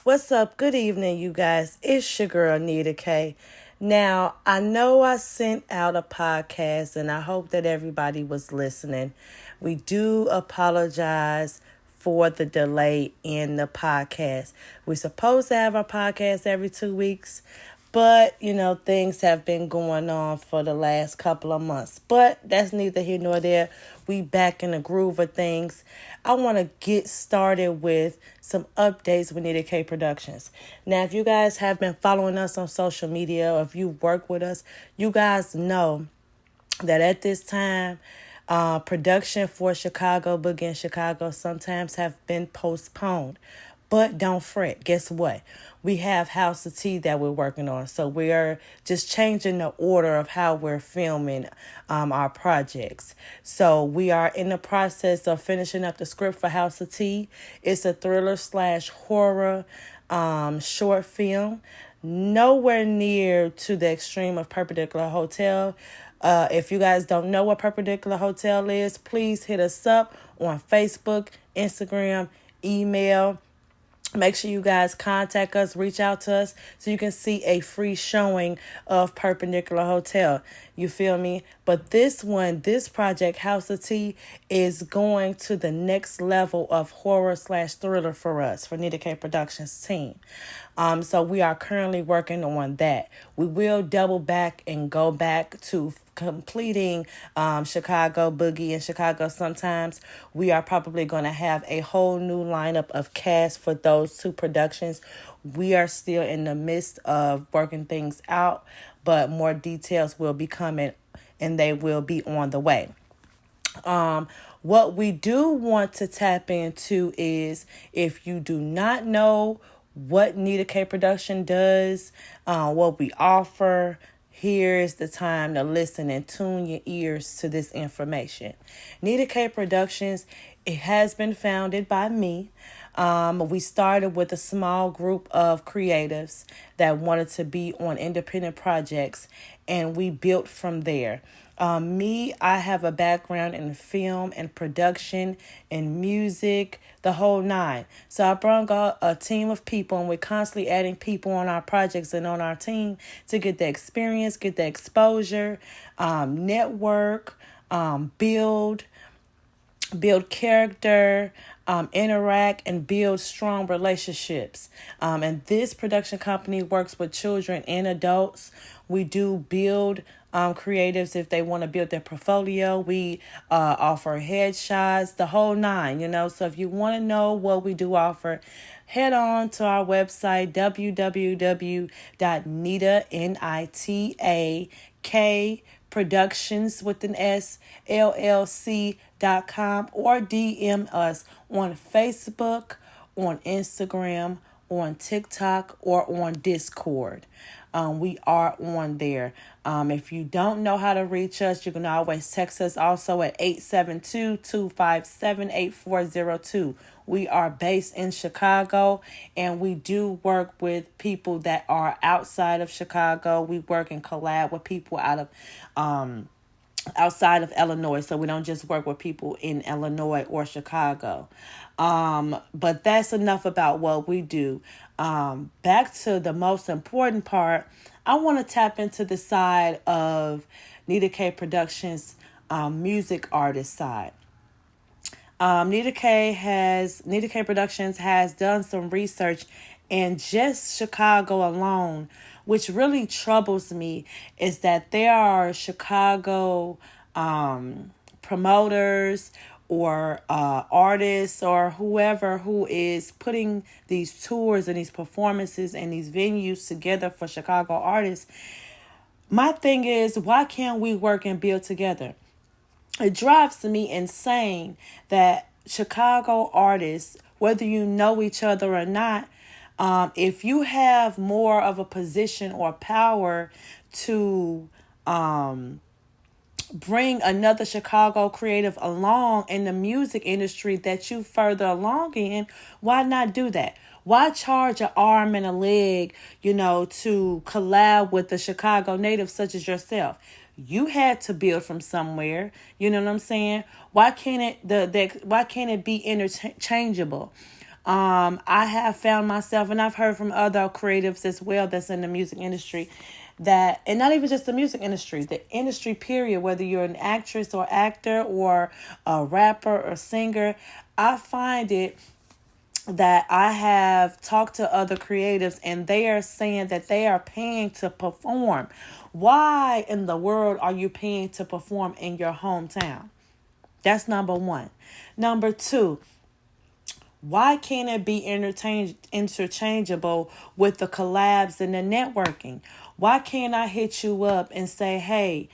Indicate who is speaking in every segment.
Speaker 1: What's up? Good evening, you guys. It's your girl, Nita K. Now, I know I sent out a podcast and I hope that everybody was listening. We do apologize for the delay in the podcast. We're supposed to have our podcast every 2 weeks, but, things have been going on for the last couple of months. But that's neither here nor there. We back in the groove of things. I want to get started with some updates with Nita K Productions. Now, if you guys have been following us on social media or if you work with us, you guys know that at this time, production for Chicago Boogie in Chicago sometimes have been postponed. But don't fret. Guess what? We have House of Tea that we're working on. So we are just changing the order of how we're filming our projects. So we are in the process of finishing up the script for House of Tea. It's a thriller/horror short film. Nowhere near to the extreme of Perpendicular Hotel. If you guys don't know what Perpendicular Hotel is, please hit us up on Facebook, Instagram, email. Make sure you guys contact us, reach out to us so you can see a free showing of Perpendicular Hotel. You feel me? But this project, House of Tea, is going to the next level of horror/thriller for us, for Nita K Productions team. So we are currently working on that. We will double back and go back to completing Chicago Boogie and Chicago Sometimes. We are probably going to have a whole new lineup of cast for those two productions. We are still in the midst of working things out, but more details will be coming and they will be on the way. What we do want to tap into is, if you do not know what Nita K Production does, what we offer, here's the time to listen and tune your ears to this information. Nita K Productions, it has been founded by me. We started with a small group of creatives that wanted to be on independent projects, and we built from there. I have a background in film and production and music, the whole nine. So I brought a team of people, and we're constantly adding people on our projects and on our team to get the experience, get the exposure, network, build character, interact, and build strong relationships. And this production company works with children and adults. We do build creatives if they want to build their portfolio. We offer headshots, the whole nine, So if you want to know what we do offer, head on to our website, www.NitaKProductions with an S, LLC.com, or DM us on Facebook, on Instagram, on TikTok, or on Discord. We are on there. If you don't know how to reach us, you can always text us also at 872-257-8402. We are based in Chicago, and we do work with people that are outside of Chicago. We work and collab with people outside of Illinois, so we don't just work with people in Illinois or Chicago. But that's enough about what we do. Back to the most important part, I want to tap into the side of Nita K Productions, music artist side. Nita K Productions has done some research in just Chicago alone, which really troubles me, is that there are Chicago promoters or artists or whoever who is putting these tours and these performances and these venues together for Chicago artists. My thing is, why can't we work and build together? It drives me insane that Chicago artists, whether you know each other or not, if you have more of a position or power to bring another Chicago creative along in the music industry that you further along in, why not do that? Why charge an arm and a leg, to collab with the Chicago native such as yourself? You had to build from somewhere. You know what I'm saying? Why can't it be interchangeable? I have found myself, and I've heard from other creatives as well that's in the music industry, that, and not even just the music industry, the industry period, whether you're an actress or actor or a rapper or singer, I find it that I have talked to other creatives and they are saying that they are paying to perform. Why in the world are you paying to perform in your hometown? That's number one. Number two, why can't it be interchangeable with the collabs and the networking? Why can't I hit you up and say, hey,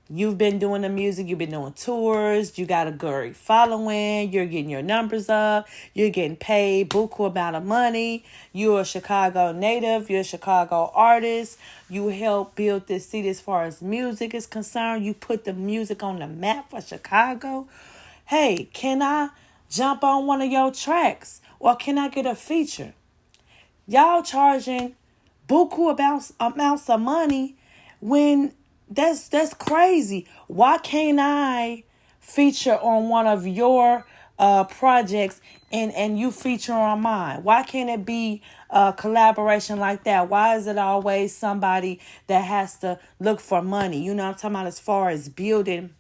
Speaker 1: you've been doing the music, you've been doing tours, you got a great following, you're getting your numbers up, you're getting paid buku amount of money, you're a Chicago native, you're a Chicago artist, you help build this city as far as music is concerned, you put the music on the map for Chicago. Hey, can I jump on one of your tracks? Or can I get a feature? Y'all charging buku amounts of money when that's crazy. Why can't I feature on one of your projects and you feature on mine? Why can't it be a collaboration like that? Why is it always somebody that has to look for money? You know what I'm talking about, as far as building,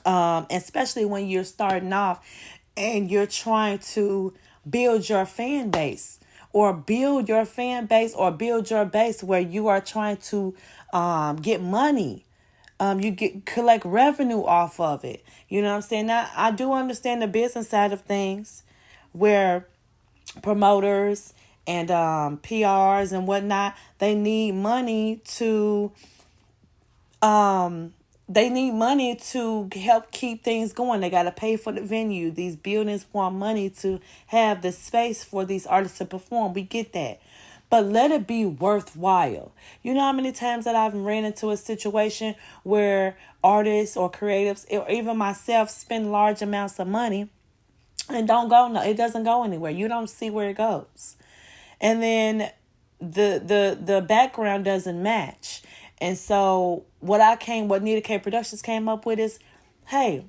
Speaker 1: especially when you're starting off and you're trying to build your fan base or build your base where you are trying to get money. You collect revenue off of it. You know what I'm saying? Now, I do understand the business side of things where promoters and PRs and whatnot, they need money to help keep things going. They got to pay for the venue. These buildings want money to have the space for these artists to perform. We get that. But let it be worthwhile. You know how many times that I've ran into a situation where artists or creatives or even myself spend large amounts of money and it doesn't go anywhere. You don't see where it goes. And then the background doesn't match. And so what Nita K Productions came up with is, hey,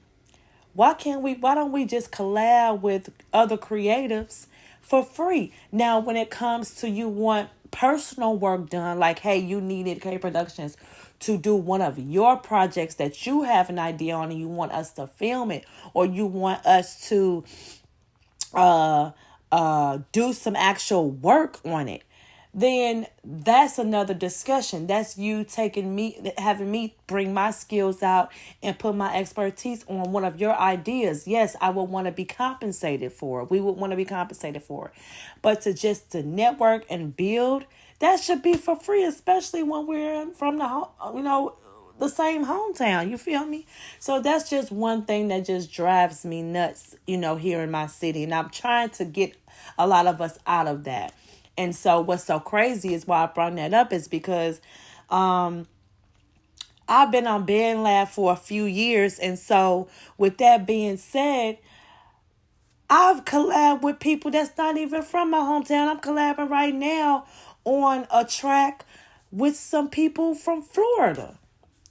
Speaker 1: why don't we just collab with other creatives for free? Now, when it comes to you want personal work done, like, hey, you need Nita K Productions to do one of your projects that you have an idea on and you want us to film it, or you want us to do some actual work on it, then that's another discussion. That's you having me bring my skills out and put my expertise on one of your ideas. Yes, I would want to be compensated for it. We would want to be compensated for it. But to network and build, that should be for free, especially when we're from the same hometown. You feel me? So that's just one thing that just drives me nuts, here in my city. And I'm trying to get a lot of us out of that. And so what's so crazy is why I brought that up is because I've been on BandLab for a few years. And so with that being said, I've collabed with people that's not even from my hometown. I'm collabing right now on a track with some people from Florida.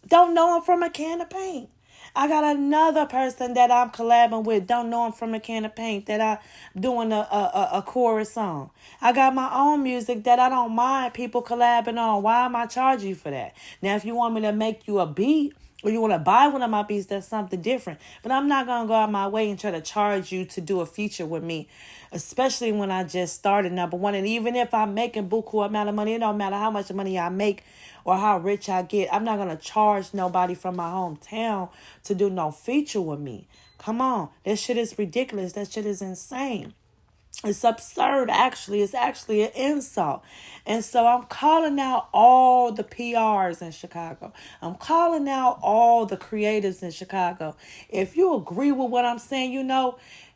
Speaker 1: Don't know them from a can of paint. I got another person that I'm collabing with. Don't know him from a can of paint that I'm doing a chorus on. I got my own music that I don't mind people collabing on. Why am I charging you for that? Now, if you want me to make you a beat or you want to buy one of my beats, that's something different. But I'm not going to go out my way and try to charge you to do a feature with me, especially when I just started, number one. And even if I'm making buku amount of money, it don't matter how much money I make or how rich I get. I'm not going to charge nobody from my hometown to do no feature with me. Come on. That shit is ridiculous. That shit is insane. It's absurd, actually. It's actually an insult. And so I'm calling out all the PRs in Chicago. I'm calling out all the creatives in Chicago. If you agree with what I'm saying,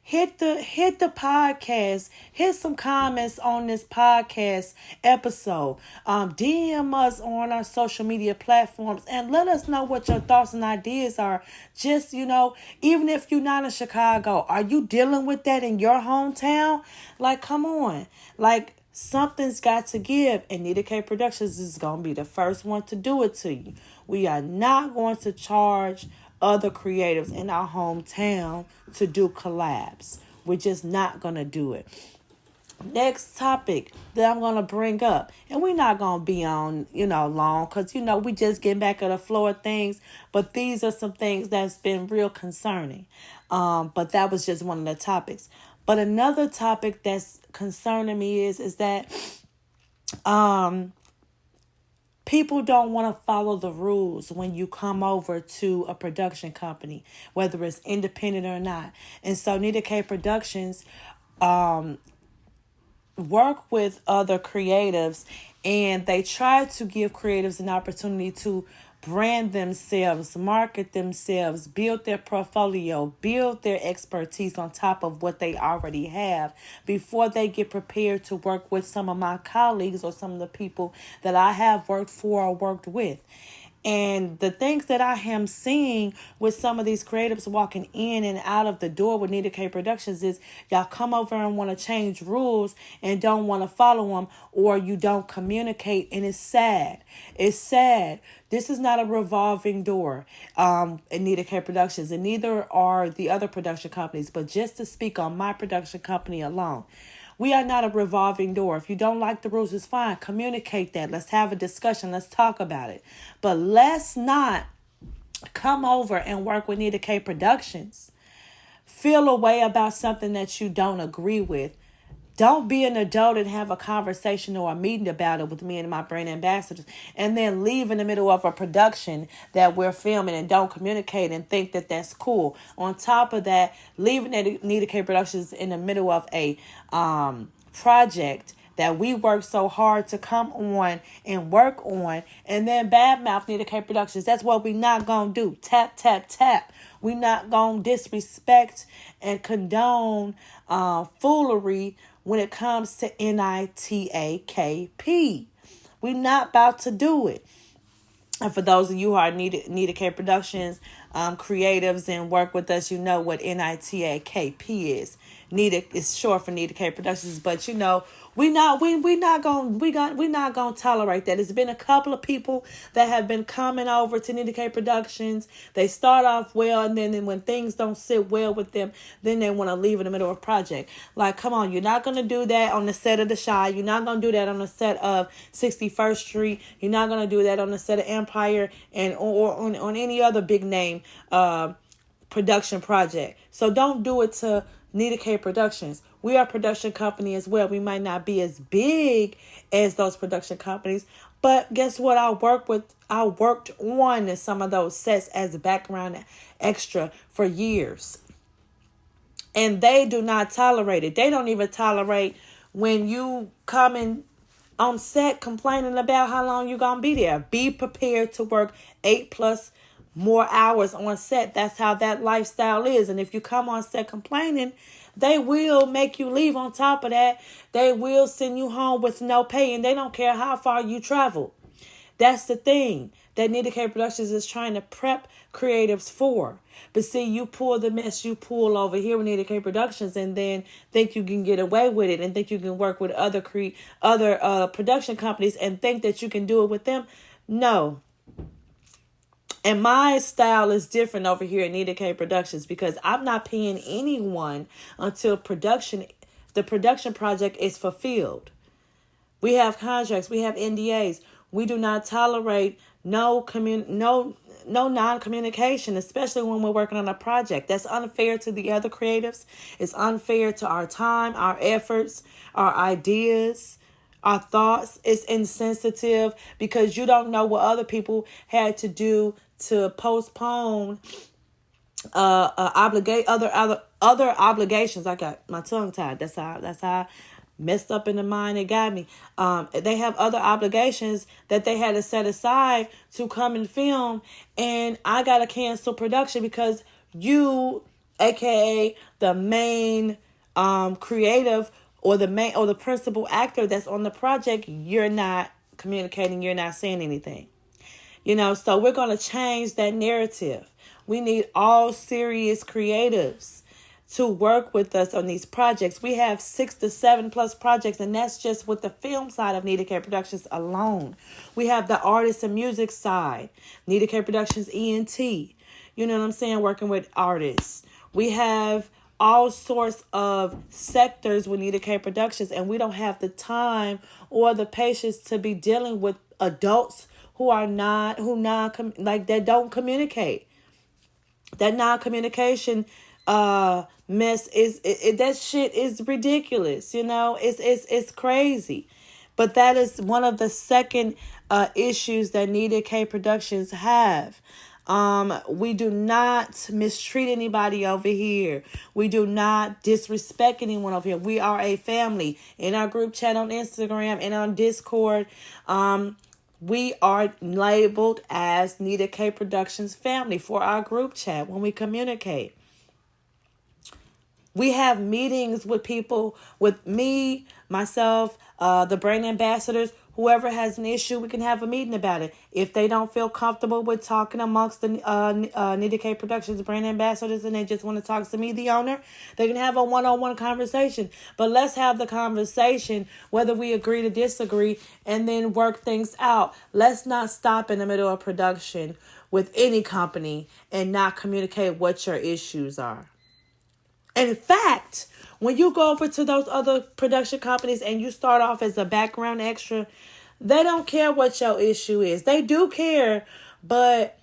Speaker 1: hit the podcast, hit some comments on this podcast episode, DM us on our social media platforms and let us know what your thoughts and ideas are. Just, even if you're not in Chicago, are you dealing with that in your hometown? Like, come on, like, something's got to give, and Nita K Productions is going to be the first one to do it to you. We are not going to charge other creatives in our hometown to do collabs. We're just not going to do it. Next topic that I'm going to bring up, and we're not going to be on, long, because, we just getting back at the flow of things, but these are some things that's been real concerning. But that was just one of the topics. But another topic that's concerning me is that people don't want to follow the rules when you come over to a production company, whether it's independent or not. And so Nita K Productions work with other creatives, and they try to give creatives an opportunity to brand themselves, market themselves, build their portfolio, build their expertise on top of what they already have before they get prepared to work with some of my colleagues or some of the people that I have worked for or worked with. And the things that I am seeing with some of these creatives walking in and out of the door with Nita K Productions is y'all come over and want to change rules and don't want to follow them, or you don't communicate. And it's sad. It's sad. This is not a revolving door in Nita K Productions, and neither are the other production companies. But just to speak on my production company alone, we are not a revolving door. If you don't like the rules, it's fine. Communicate that. Let's have a discussion. Let's talk about it. But let's not come over and work with Nita K Productions. Feel a way about something that you don't agree with. Don't be an adult and have a conversation or a meeting about it with me and my brand ambassadors, and then leave in the middle of a production that we're filming and don't communicate and think that that's cool. On top of that, leaving Nita K Productions in the middle of a project that we work so hard to come on and work on, and then badmouth Nita K Productions. That's what we not going to do. Tap, tap, tap. We not going to disrespect and condone foolery when it comes to NITAKP. We're not about to do it. And for those of you who are Nita K Productions creatives and work with us, you know what NITAKP is. Nita is short for Nita K Productions, but we're not gonna tolerate that. It's been a couple of people that have been coming over to Nita K Productions. They start off well, and then when things don't sit well with them, then they want to leave in the middle of a project. Like, come on, you're not gonna do that on the set of The Chi. You're not gonna do that on the set of 61st Street. You're not gonna do that on the set of Empire and or on any other big name production project. So don't do it to Nita K Productions. We are a production company as well. We might not be as big as those production companies, but guess what? I worked on some of those sets as a background extra for years. And they do not tolerate it. They don't even tolerate when you come in on set complaining about how long you're going to be there. Be prepared to work 8+ more hours on set. That's how that lifestyle is. And if you come on set complaining, they will make you leave. On top of that, they will send you home with no pay, and they don't care how far you travel. That's the thing that Nita K Productions is trying to prep creatives for. But see, you pull the mess you pull over here with Nita K Productions, and then think you can get away with it, and think you can work with other production companies and think that you can do it with them. No. And my style is different over here at Nita K Productions, because I'm not paying anyone until the production project is fulfilled. We have contracts. We have NDAs. We do not tolerate no non-communication, especially when we're working on a project. That's unfair to the other creatives. It's unfair to our time, our efforts, our ideas, our thoughts. It's insensitive because you don't know what other people had to do to postpone other obligations. I got my tongue tied. That's how messed up in the mind it got me. They have other obligations that they had to set aside to come and film, and I gotta cancel production because you, aka the main creative or the principal actor that's on the project, you're not communicating, you're not saying anything. So we're going to change that narrative. We need all serious creatives to work with us on these projects. We have 6 to 7+ projects, and that's just with the film side of Nita K Productions alone. We have the artist and music side, Nita K Productions ENT. You know what I'm saying? Working with artists. We have all sorts of sectors with Nita K Productions, and we don't have the time or the patience to be dealing with adults that don't communicate. That non-communication mess that shit is ridiculous. It's crazy. But that is one of the second issues that Nita K Productions have. We do not mistreat anybody over here. We do not disrespect anyone over here. We are a family. In our group chat on Instagram and on Discord, we are labeled as Nita K Productions family for our group chat when we communicate. We have meetings with people, with me, myself, the brand ambassadors. Whoever has an issue, we can have a meeting about it. If they don't feel comfortable with talking amongst the Nita K Productions brand ambassadors and they just want to talk to me, the owner, they can have a one-on-one conversation. But let's have the conversation, whether we agree to disagree, and then work things out. Let's not stop in the middle of production with any company and not communicate what your issues are. And in fact, when you go over to those other production companies and you start off as a background extra, they don't care what your issue is. They do care, but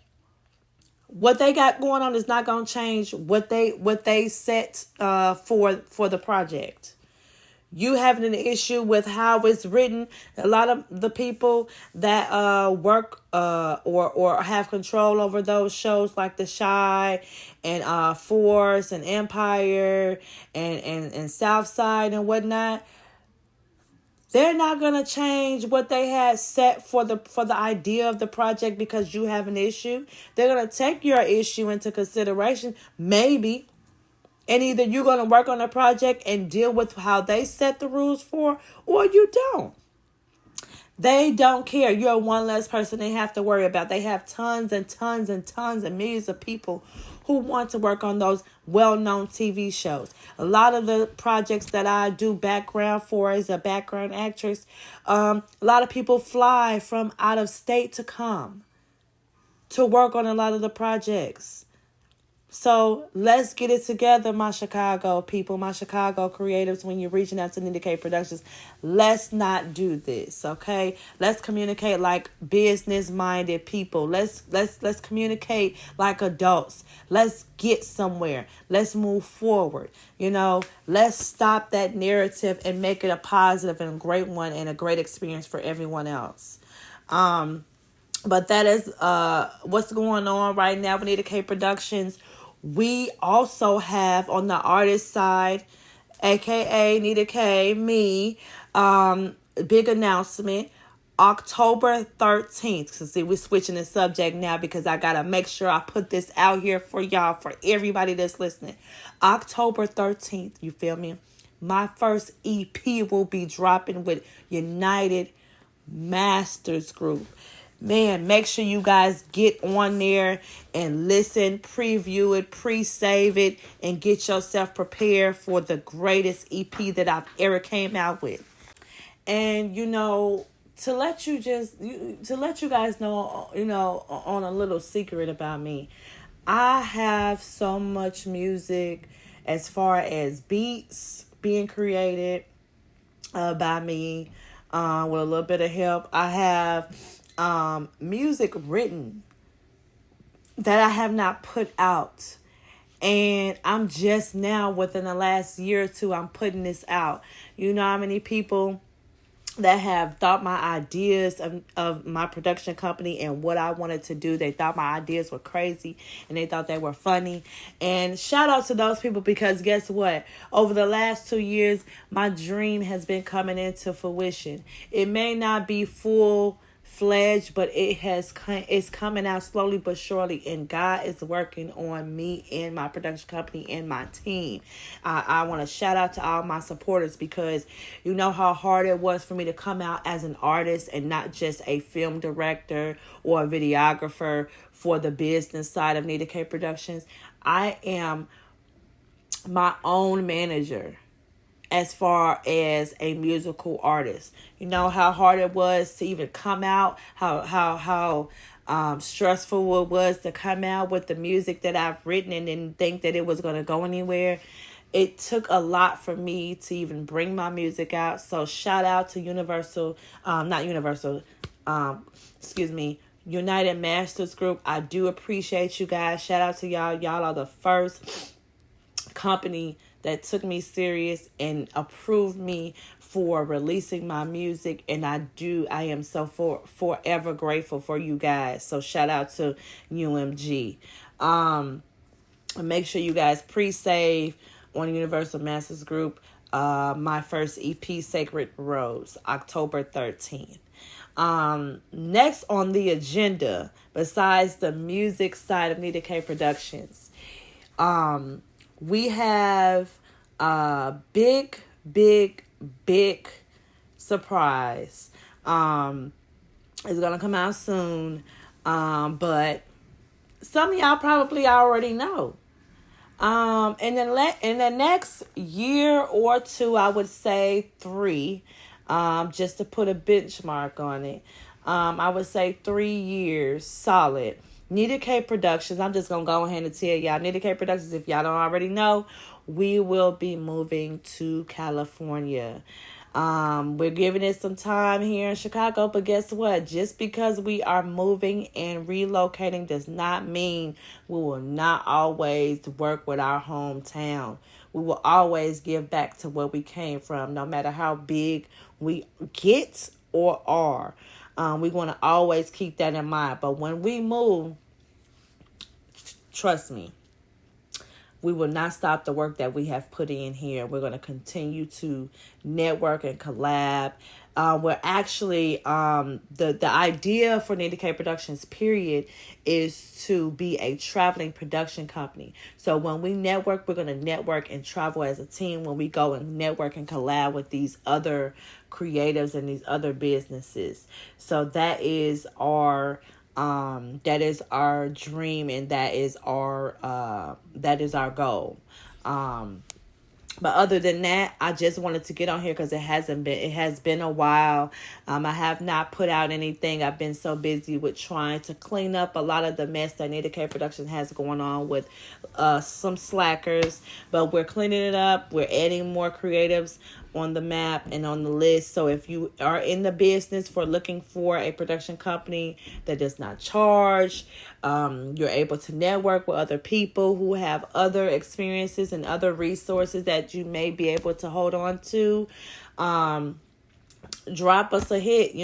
Speaker 1: what they got going on is not going to change what they set for the project. You having an issue with how it's written. A lot of the people that work or have control over those shows like The Chi and Force and Empire and Southside and whatnot, they're not gonna change what they had set for the idea of the project because you have an issue. They're gonna take your issue into consideration, maybe. And either you're going to work on a project and deal with how they set the rules for, or you don't. They don't care. You're one less person they have to worry about. They have tons and tons and tons and millions of people who want to work on those well-known TV shows. A lot of the projects that I do background for as a background actress, a lot of people fly from out of state to come to work on a lot of the projects. So let's get it together, my Chicago people, my Chicago creatives. When you're reaching out to Nita K Productions, let's not do this, okay? Let's communicate like business-minded people. Let's communicate like adults. Let's get somewhere. Let's move forward. Let's stop that narrative and make it a positive and a great one and a great experience for everyone else. But that is what's going on right now with Nita K Productions. We also have on the artist side, aka Nita K, me, big announcement, October 13th. So see, we're switching the subject now because I got to make sure I put this out here for y'all, for everybody that's listening. October 13th, you feel me? My first EP will be dropping with United Masters Group. Man, make sure you guys get on there and listen, preview it, pre-save it, and get yourself prepared for the greatest EP that I've ever came out with. And, to let you guys know, on a little secret about me, I have so much music as far as beats being created by me with a little bit of help. I have music written that I have not put out, and I'm just now within the last year or two I'm putting this out. You know how many people that have thought my ideas of my production company and what I wanted to do, they thought my ideas were crazy and they thought they were funny. And shout out to those people, because guess what? Over the last 2 years, my dream has been coming into fruition. It may not be full-fledged, but it's coming out slowly but surely, and God is working on me and my production company and my team. I want to shout out to all my supporters, because you know how hard it was for me to come out as an artist and not just a film director or a videographer for the business side of Nita K Productions. I am my own manager as far as a musical artist. You know how hard it was to even come out, how stressful it was to come out with the music that I've written and didn't think that it was going to go anywhere. it took a lot for me to even bring my music out. So shout out to United Masters Group. I do appreciate you guys. Shout out to y'all. Y'all are the first company that took me serious and approved me for releasing my music, and I am so forever grateful for you guys. So shout out to UMG. Make sure you guys pre-save on Universal Masters Group my first EP, Sacred Rose, October 13th. Next on the agenda, besides the music side of Nita K Productions, we have a big surprise. It's gonna come out soon, but some of y'all probably already know. In the next year or two, I would say 3, just to put a benchmark on it. I would say 3 years solid. Nita K Productions, I'm just going to go ahead and tell y'all. Nita K Productions, if y'all don't already know, we will be moving to California. We're giving it some time here in Chicago, but guess what? Just because we are moving and relocating does not mean we will not always work with our hometown. We will always give back to where we came from, no matter how big we get or are. We want to always keep that in mind. But when we move, trust me, we will not stop the work that we have put in here. We're going to continue to network and collab. We're actually, the idea for Nita K Productions, period, is to be a traveling production company. So when we network, we're going to network and travel as a team when we go and network and collab with these other creatives and these other businesses. So that is our dream, and that is our goal. But other than that, I just wanted to get on here because it has been a while. I have not put out anything. I've been so busy with trying to clean up a lot of the mess that Nita K Production has going on with some slackers. But we're cleaning it up. We're adding more creatives on the map and on the list. So if you are in the business for looking for a production company that does not charge, you're able to network with other people who have other experiences and other resources that you may be able to hold on to, drop us a hit.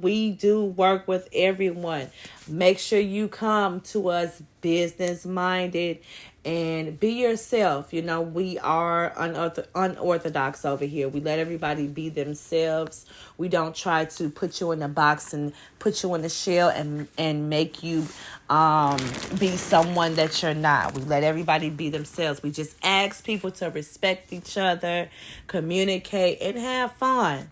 Speaker 1: We do work with everyone. Make sure you come to us business minded and be yourself. We are unorthodox over here. We let everybody be themselves. We don't try to put you in a box and put you in a shell and make you be someone that you're not. We let everybody be themselves. We just ask people to respect each other, communicate, and have fun.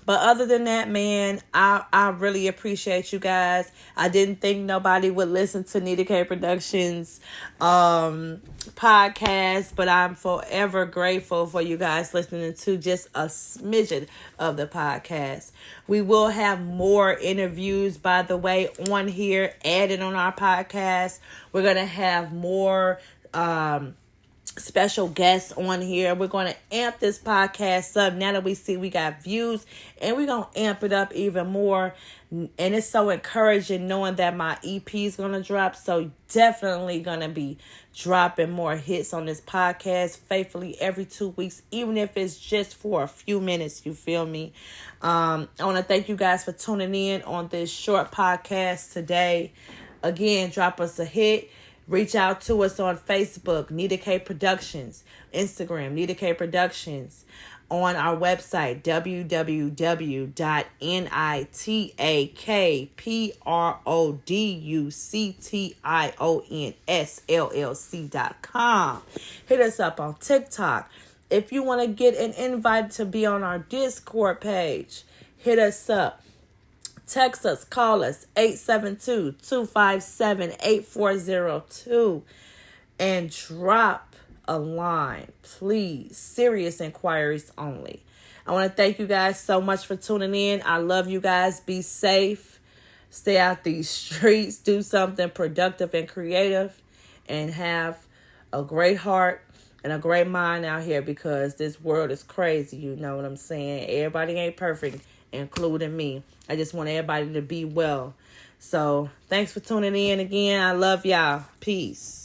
Speaker 1: But other than that, man, I really appreciate you guys. I didn't think nobody would listen to Nita K Productions podcast, but I'm forever grateful for you guys listening to just a smidgen of the podcast. We will have more interviews, by the way, on here, added on our podcast. We're going to have more special guests on here. We're going to amp this podcast up now that we see we got views, and we're going to amp it up even more. And it's so encouraging knowing that my EP is going to drop. So definitely going to be dropping more hits on this podcast faithfully every 2 weeks, even if it's just for a few minutes. You feel me? I want to thank you guys for tuning in on this short podcast today. Again, drop us a hit. Reach out to us on Facebook, Nita K Productions, Instagram, Nita K Productions, on our website, www.nitakprodusllc.com. Hit us up on TikTok. If you want to get an invite to be on our Discord page, hit us up. Text us, call us, 872-257-8402, and drop a line, please. Serious inquiries only. I want to thank you guys so much for tuning in. I love you guys. Be safe. Stay out these streets. Do something productive and creative, and have a great heart and a great mind out here, because this world is crazy. You know what I'm saying? Everybody ain't perfect, including me. I just want everybody to be well. So thanks for tuning in again. I love y'all. Peace.